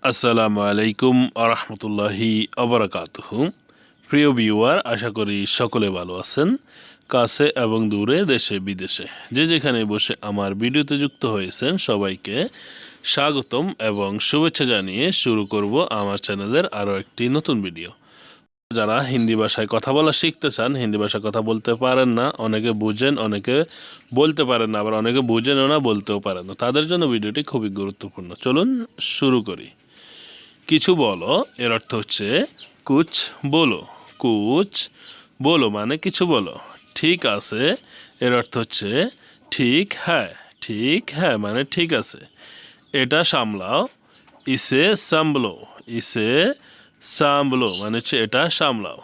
আসসালামু আলাইকুম আরহামতুল্লাহি আবরাকাতুহু। প্রিয় ভিউয়ার, আশা করি সকলে ভালো আছেন। কাছে এবং দূরে, দেশে বিদেশে যে যেখানে বসে আমার ভিডিওতে যুক্ত হয়েছেন সবাইকে স্বাগতম এবং শুভেচ্ছা জানিয়ে শুরু করব আমার চ্যানেলের আরও একটি নতুন ভিডিও। যারা হিন্দি ভাষায় কথা বলা শিখতে চান, হিন্দি ভাষায় কথা বলতে পারেন না, অনেকে বুঝেন, অনেকে বলতে পারেন না, আবার অনেকে বুঝেনও না, বলতেও পারেন না, তাদের জন্য ভিডিওটি খুবই গুরুত্বপূর্ণ। চলুন শুরু করি। কিছু বলো এর অর্থ হচ্ছে কুছ বলো। কুছ বলো মানে কিছু বলো। ঠিক আছে এর অর্থ হচ্ছে ঠিক হ্যাঁ। ঠিক হ্যাঁ মানে ঠিক আছে। এটা সামলাও। ইসে সামলো। ইসে সামলো মানে হচ্ছে এটা সামলাও।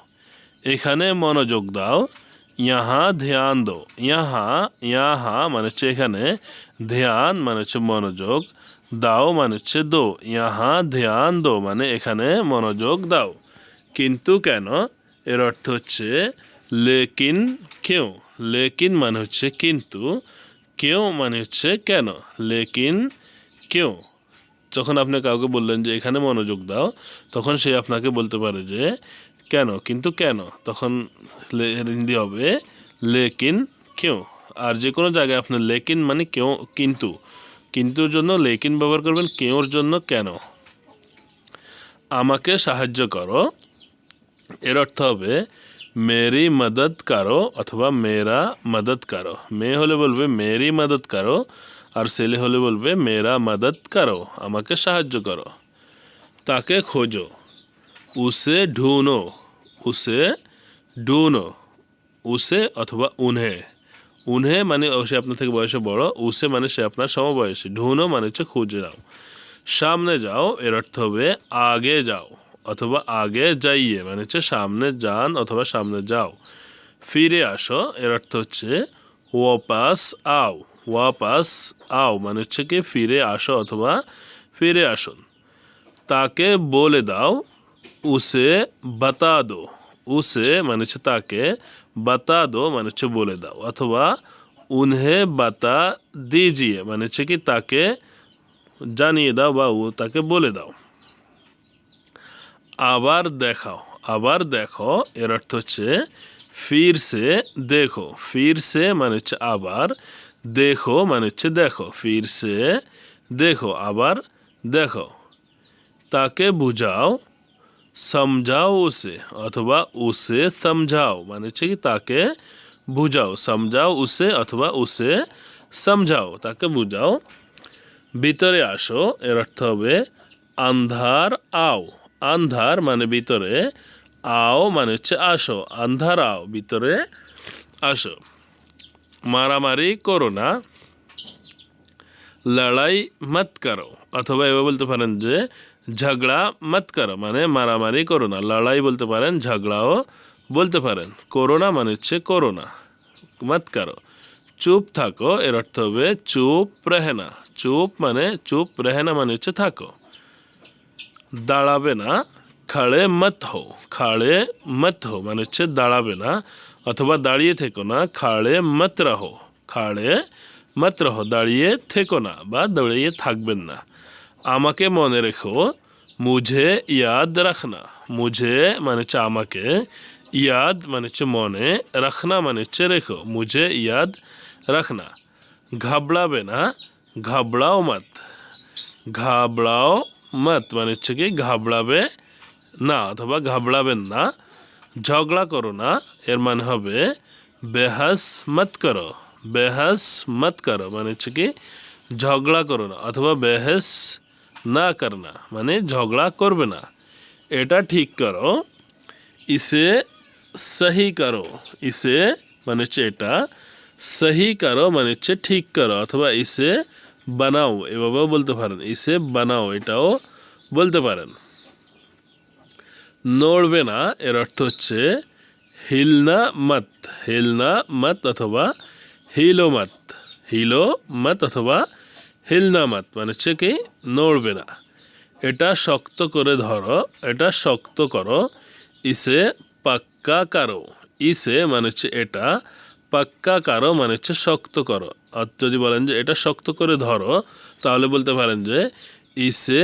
এখানে মনোযোগ দাও। ইহা ধ্যান দো। ইহা ইহা মানে হচ্ছে এখানে, ধ্যান মানে হচ্ছে মনোযোগ, দাও মানে হচ্ছে দো। ইহা ধ্যান দো মানে এখানে মনোযোগ দাও। কিন্তু কেন এর অর্থ হচ্ছে লেকিন কেউ। লেকিন মানে হচ্ছে কিন্তু, কেউ মানে হচ্ছে কেন। লেকিন কেউ, যখন আপনি কাউকে বললেন যে এখানে মনোযোগ দাও, তখন সে আপনাকে বলতে পারে যে কেন, কিন্তু কেন, তখন হিন্দি হবে লেকিন কেউ। আর যে কোনো জায়গায় আপনার লেকিন মানে কেউ, কিন্তু, কিন্তুর জন্য লেকিন ব্যবহার করবেন, কেউর জন্য কেন। আমাকে সাহায্য করো এর অর্থ হবে মেরি মদদ করো অথবা মেরা মদদ করো। মেয়ে হলে বলবে মেরি মদদ করো, আর ছেলে হলে বলবে মেরা মদদ করো, আমাকে সাহায্য করো। তাকে খোঁজো। উসে ঢুনো। উসে ঢুনো। উসে অথবা উনহে। উনহে মানে সে আপনার থেকে বয়সে বড়, উসে মানে সে আপনার সমবয়সী, ঢুনো মানে হচ্ছে খুঁজে নাও। সামনে যাও এর অর্থ হবে আগে যাও অথবা আগে যাইয়ে মানে হচ্ছে সামনে যান অথবা সামনে যাও। ফিরে আসো এর অর্থ হচ্ছে ওয়াপাস আও। ওয়াপাস আও মানে হচ্ছে কি ফিরে আসো অথবা ফিরে আসুন। তাকে বলে দাও। উসে বাতা দো। উসে মানে হচ্ছে তাকে, বাতা দো মানে হচ্ছে বলে দাও, অথবা উনহে বাতা দিজিয়ে মানে হচ্ছে কি তাকে জানিয়ে দাও বা তাকে বলে দাও। আবার দেখাও। আবার দেখো এর অর্থ হচ্ছে ফির সে দেখো। ফির সে মানে হচ্ছে আবার, দেখো মানে হচ্ছে দেখো। ফির সে দেখো, আবার দেখো। তাকে বুঝাও। समझाओ उसे অথবা উসে समझाओ মানে হচ্ছে কি তাকে বুঝাও। समझाओ उसे অথবা উসে समझाओ তাকে বুঝাও। ভিতরে আসো এর অর্থ হবে আন্ধার আও। আন্ধার মানে ভিতরে, আও মানে হচ্ছে আসো। আন্ধার আও ভিতরে আসো। মারামারি করো না। লড়াই মত করো, অথবা এভাবে বলতে পারেন যে ঝগড়া মত করো মানে মারামারি করো না। লড়াই বলতে পারেন, ঝগড়াও বলতে পারেন। করোনা মানে হচ্ছে করোনা, মত করো। চুপ থাকো এর অর্থ হবে চুপ রেহনা। চুপ মানে চুপ, রেহনা মানে হচ্ছে থাকো। দাঁড়াবে না। খাড়ে মত হো। খাড়ে মত হো মানে হচ্ছে দাঁড়াবে না অথবা দাঁড়িয়ে থেকো না। খাড়ে মত রহো। খাড়ে মত রহো দাঁড়িয়ে থেকো না বা দাঁড়িয়ে থাকবেন না। আমাকে মনে রেখো। মুঝে ইয়াদ রাখনা। মুঝে মানে হচ্ছে আমাকে, ইয়াদ মানে হচ্ছে মনে, রাখনা মানে হচ্ছে রেখো। মুঝে ইয়াদ রাখনা। ঘাবড়াবে না। ঘাবড়াও মত। ঘাবড়াও মত মানে হচ্ছে কি ঘাবড়াবে না অথবা ঘাবড়াবেন না। ঝগড়া করো না এর মানে হবে বেহাস মত করো। বেহাস মত করো মানে হচ্ছে কি ঝগড়া করো না অথবা বেহেস না করনা মানে ঝগড়া করবে না। এটা ঠিক করো। ইসে সহি করো। ইসে মানে হচ্ছে এটা, সহি করো মানে হচ্ছে ঠিক করো, অথবা ইসে বানাও এভাবেও বলতে পারেন। ইসে বানাও এটাও বলতে পারেন। নড়বে না এর অর্থ হচ্ছে হিলনা মত। হিলনা মত অথবা হিলো মত। হিলো মত অথবা হিলনা মত মানে হচ্ছে কি নড়বে না। এটা শক্ত করে ধরো। এটা শক্ত করো। ইসে পাক্কা করো। ইসে মানে হচ্ছে এটা, পাক্কা করো মানে হচ্ছে শক্ত করো। আর যদি বলেন যে এটা শক্ত করে ধরো, তাহলে বলতে পারেন যে ইসে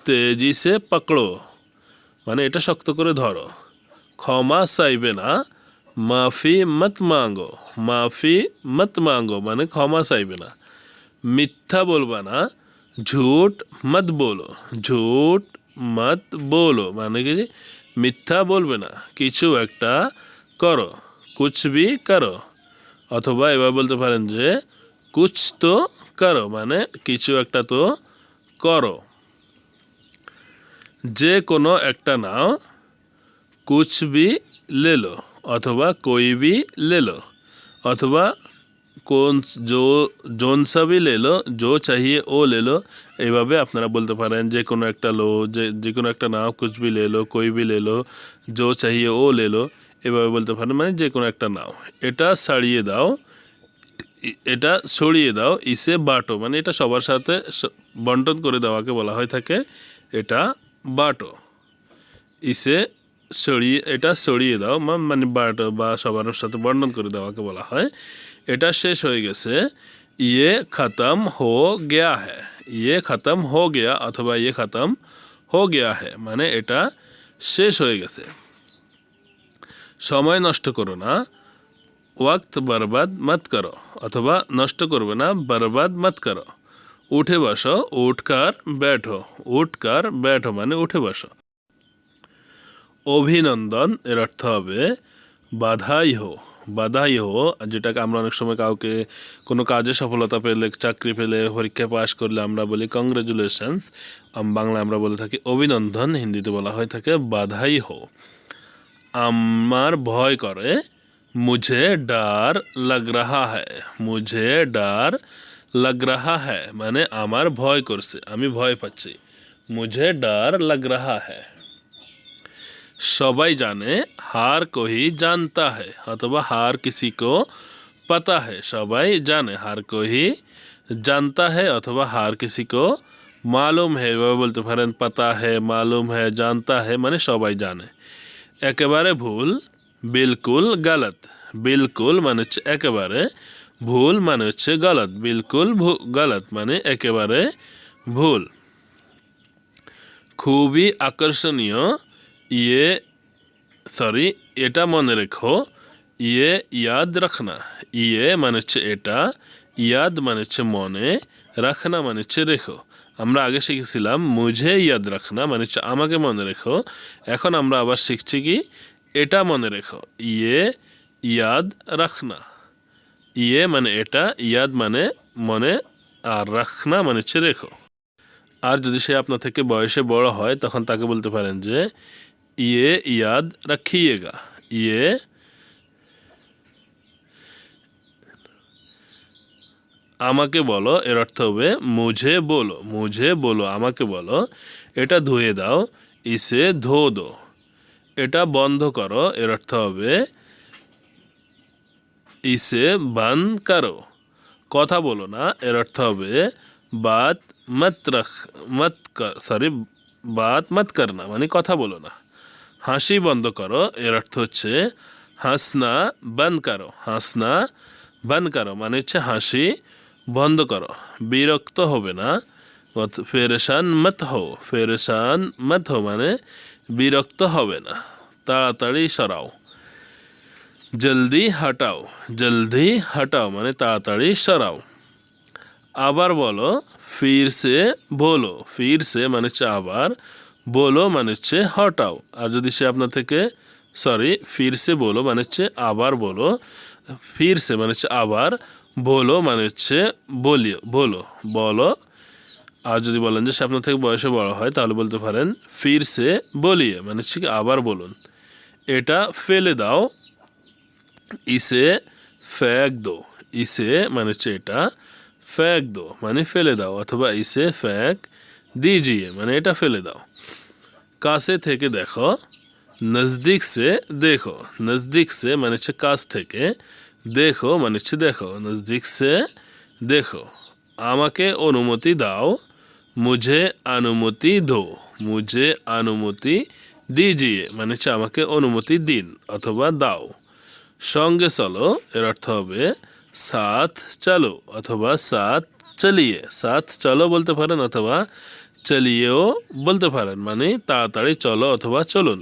तेजी से पकड़ो মানে এটা শক্ত করে ধরো। ক্ষমা চাইবে না, মাফি মত মাঙ্গো, মাফি মত মাঙ্গো মানে ক্ষমা চাইবে না। মিথ্যা বলবা না, ঝুট মত বলো, ঝুট মত বলো মানে কি মিথ্যা বলবে না, কিছু একটা করো, কুছ ভি করো। অথবা এবার বলতে পারেন যে কুছ তো করো মানে কিছু একটা তো করো। যে কোনো একটা নাও, कुछ भी ले लो अथवा कोई भी ले लो अथवा कौन जो जोन सा भी ले लो, जो चाहिए वो ले लो। এইভাবে আপনারা বলতে পারেন যে কোনো একটা লো, যে কোনো একটা নাও, कुछ भी ले लो, कोई भी ले लो, जो चाहिए वो ले लो। এইভাবে বলতে পারেন মানে যে কোনো একটা নাও। এটা ছাড়িয়ে দাও, এটা ছড়িয়ে দাও, ইসে বাটো মানে এটা সবার সাথে বন্টন করে দেওয়াকে বলা হয় থাকে এটা বাটো। ইসে ছড়িয়ে, এটা ছড়িয়ে দাও মানে বাটো বা সবার সাথে বন্টন করে দেওয়াকে বলা হয় এটা শেষ হয়ে গেছে। ইয়ে খতম হো গয়া হ্যায়, ইয়ে খতম হো গয়া অথবা ইয়ে খতম হো গয়া হ্যায় মানে এটা শেষ হয়ে গেছে। সময় নষ্ট করো না, ওয়াক্ত বরবাদ মত করো অথবা নষ্ট করবে না, বরবাদ মত করো। উঠে বসো, উঠকার बैठो, উঠকার बैठो মানে উঠে বসো। অভিনন্দন এর অর্থ হবে বাধাই হো, বাধাই হো যেটাকে আমরা অনেক সময় কাউকে কোনো কাজে সফলতা পেলে, চাকরি পেলে, পরীক্ষায় পাশ করলে আমরা বলি কংগ্রেচুলেশনস, বাংলায় আমরা বলে থাকি অভিনন্দন, হিন্দিতে বলা হয়ে থাকে বাধাই হো। আমার ভয় করে, मुझे डर लग रहा है, मुझे डर लग रहा है মানে আমার ভয় করছে, আমি ভয় পাচ্ছি, मुझे डर लग रहा है। সবাই জানে, হার কোই জানতা है অথবা হার किसी को पता है। সবাই জানে, হার কোই জানতা है অথবা হার किसी को मालूम है এভাবে বলতে পারেন, पता है, मालूम है, जानता है মানে সবাই জানে। একেবারে ভুল, বিলকুল গলত, বিলকুল মানে হচ্ছে একেবারে, ভুল মানে হচ্ছে গলত, বিলকুল গলত মানে একেবারে ভুল। খুবই আকর্ষণীয়, ইয়ে সরি এটা মনে রেখো, ইয়ে ইয়াদ রাখনা, ইয়ে মানে হচ্ছে এটা, ইয়াদ মানে হচ্ছে মনে, রাখনা মানে হচ্ছে রেখো। আমরা আগে শিখেছিলাম মুঝে ইয়াদ রাখনা মানে হচ্ছে আমাকে মনে রেখো, এখন আমরা আবার শিখছি কি এটা মনে রেখো, ইয়ে ইয়াদ রাখনা। ইয়ে মানে এটা, ইয়াদ মানে মনে, আর রাখনা মানে হচ্ছে রেখো। আর যদি সে আপনার থেকে বয়সে বড় হয় তখন তাকে বলতে পারেন যে ইয়ে ইয়াদ রাখিয়েগা, ইয়ে আমাকে বলো এর অর্থ হবে মুঝে বলো, মুঝে বলো আমাকে বলো। এটা ধুয়ে দাও, ইসে ধো দো। এটা বন্ধ করো এর অর্থ হবে ইসে বন্ধ করো। কথা বলো না এর অর্থ হবে বাত মত রখ, মত কর, সরি বাত মত করনা মানে কথা বলো না। হাসি বন্ধ করো এর অর্থ হচ্ছে হাসনা বন্ধ করো, হাসনা বন্ধ করো মানে হচ্ছে হাসি বন্ধ করো। বিরক্ত হবে না, ফেরেশান মত হো, ফেরেশান মত হো মানে বিরক্ত হবে না, তাড়াতাড়ি সরাও। জলদি হটাও, জলদি হটাও মানে তাড়াতাড়ি সরাও। আবার বলো, ফির সে বলো, ফির সে মানে হচ্ছে আবার, বলো মানে হচ্ছে হটাও। আর যদি সে আপনার থেকে সরি ফির সে বলো মানে হচ্ছে আবার বলো, ফির সে মানে হচ্ছে আবার, বলো মানে হচ্ছে বলিও, বলো বলো। আর যদি বলেন যে সে আপনার থেকে বয়সে বড় হয় তাহলে বলতে পারেন ফির সে বলিয়ে মানে হচ্ছে কি আবার বলুন। এটা ফেলে দাও, ইসে ফেক দো, ইসে মানে হচ্ছে এটা, ফেক দো মানে ফেলে দাও অথবা ইসে ফেক দিজিয়ে মানে এটা ফেলে দাও। কাছে থেকে দেখো, নজদিক সে দেখো, নজদিক সে মানে হচ্ছে কাছ থেকে, দেখো মানে হচ্ছে দেখো, নজদিক সে দেখো। আমাকে অনুমতি দাও, মুঝে অনুমতি দো, মুঝে অনুমতি দিজিয়ে মানে হচ্ছে আমাকে অনুমতি দিন অথবা দাও। সঙ্গে চলো এর অর্থ হবে সাথ চলো অথবা সাথ চলিয়ে, সাথ চলো বলতে পারেন অথবা চলিয়েও বলতে পারেন, মানে তাড়াতাড়ি চলো অথবা চলুন।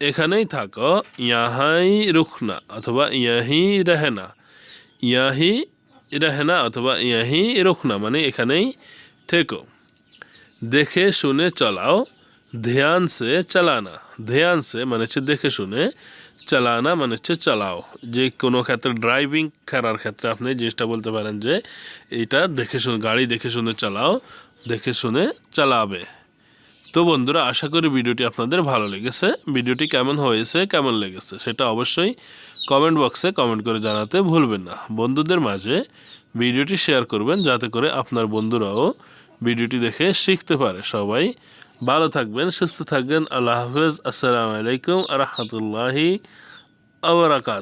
এখানেই থাকো, ইয়াহাই রুখনা অথবা ইয়াহি রেহেনা। ইয়াহি রেহেনা অথবা ইয়াহি রুখনা মানে এখানেই থেকো। দেখে শুনে চলাও, ধ্যান সে চালানা। ধ্যান সে মানে হচ্ছে দেখে শুনে, চালানা মানে হচ্ছে চালাও। যে কোনো ক্ষেত্রে ড্রাইভিং করার ক্ষেত্রে আপনি জিনিসটা বলতে পারেন যে এটা দেখে শুনে, গাড়ি দেখে শুনে চালাও, দেখে শুনে চালাবে। তো বন্ধুরা, আশা করি ভিডিওটি আপনাদের ভালো লেগেছে। ভিডিওটি কেমন হয়েছে, কেমন লেগেছে সেটা অবশ্যই কমেন্ট বক্সে কমেন্ট করে জানাতে ভুলবেন না। বন্ধুদের মাঝে ভিডিওটি শেয়ার করবেন যাতে করে আপনার বন্ধুরাও ভিডিওটি দেখে শিখতে পারে। সবাই ভালো থাকবেন, সুস্থ থাকবেন। আল্লাহ হাফেজ। আসসালামু আলাইকুম আ রহমতুল্লাহি আ বারাকাতুহু।